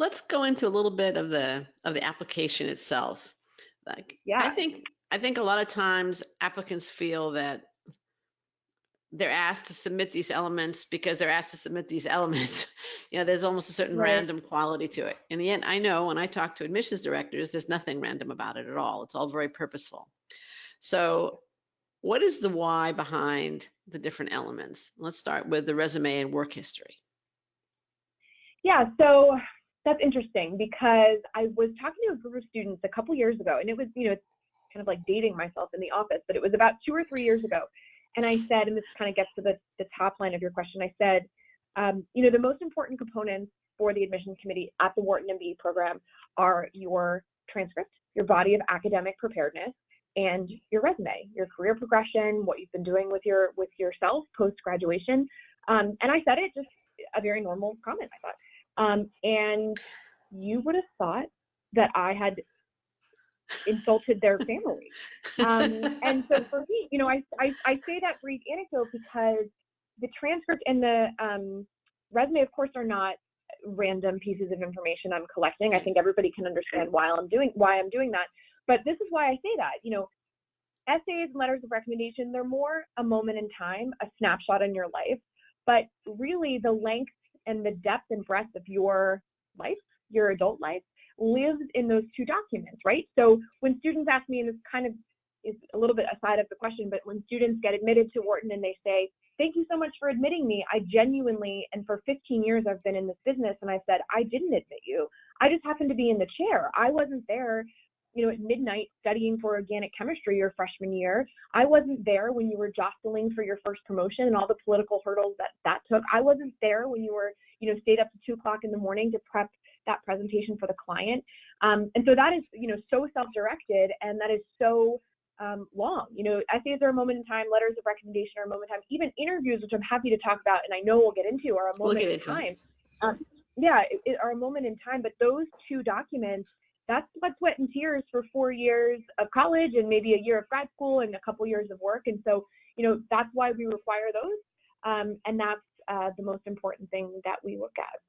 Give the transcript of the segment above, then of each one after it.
let's go into a little bit of the application itself. Like, I Yeah, think I think a lot of times applicants feel that they're asked to submit these elements because they're asked to submit these elements. There's almost a certain right. random quality to it. And yet, I know when I talk to admissions directors, there's nothing random about it at all. It's all very purposeful. So, what is the why behind the different elements? Let's start with the resume and work history. Yeah, so that's interesting because I was talking to a group of students a couple years ago, and it was, it's kind of like dating myself in the office, but it was about 2 or 3 years ago. And I said, and this kind of gets to the top line of your question, I said, the most important components for the admissions committee at the Wharton MBA program are your transcript, your body of academic preparedness, and your resume, your career progression, what you've been doing with yourself post graduation. And I said it just a very normal comment, I thought. And you would have thought that I had insulted their family. And so for me, I say that brief anecdote because the transcript and the resume, of course, are not random pieces of information I'm collecting. I think everybody can understand why I'm doing that. But this is why I say that. Essays and letters of recommendation, they're more a moment in time, a snapshot in your life. But really, the length and the depth and breadth of your life, your adult life, lives in those two documents, right? So when students ask me, and this kind of is a little bit aside of the question, but when students get admitted to Wharton and they say, thank you so much for admitting me, I genuinely, and for 15 years I've been in this business, and I said, I didn't admit you. I just happened to be in the chair. I wasn't there at midnight studying for organic chemistry your freshman year. I wasn't there when you were jostling for your first promotion and all the political hurdles that took. I wasn't there when you were, stayed up to 2 o'clock in the morning to prep that presentation for the client. And so that is, so self-directed, and that is so long. Essays are a moment in time, letters of recommendation are a moment in time, even interviews, which I'm happy to talk about, and I know we'll get into, are a moment in time. Are a moment in time, but those two documents, that's blood, sweat, and tears for 4 years of college and maybe a year of grad school and a couple years of work. And so, that's why we require those. And that's the most important thing that we look at.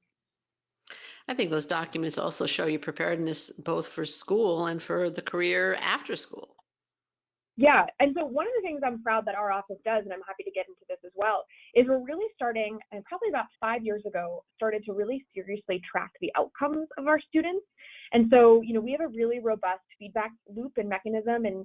I think those documents also show you preparedness both for school and for the career after school. Yeah, and so one of the things I'm proud that our office does, and I'm happy to get into this as well, is we're really starting, and probably about 5 years ago, started to really seriously track the outcomes of our students. And so, we have a really robust feedback loop and mechanism, and,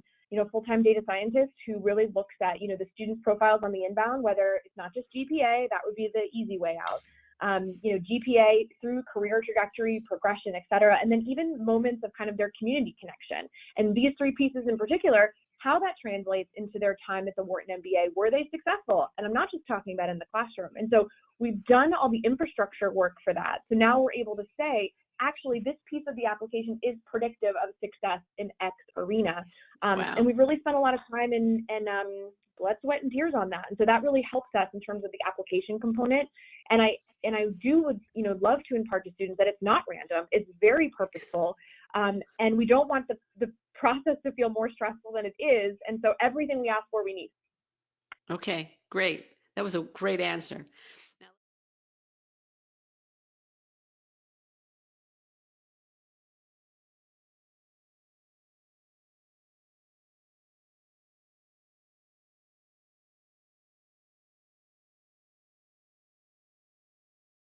full-time data scientist who really looks at, the students' profiles on the inbound, whether it's not just GPA, that would be the easy way out. GPA through career trajectory, progression, et cetera, and then even moments of kind of their community connection. And these three pieces in particular, how that translates into their time at the Wharton MBA. Were they successful? And I'm not just talking about in the classroom. And so we've done all the infrastructure work for that. So now we're able to say, actually, this piece of the application is predictive of success in X arena. Wow. And we've really spent a lot of time and blood, sweat, and tears on that. And so that really helps us in terms of the application component. And I would love to impart to students that it's not random. It's very purposeful. And we don't want the process to feel more stressful than it is. And so everything we ask for, we need. Okay, great. That was a great answer.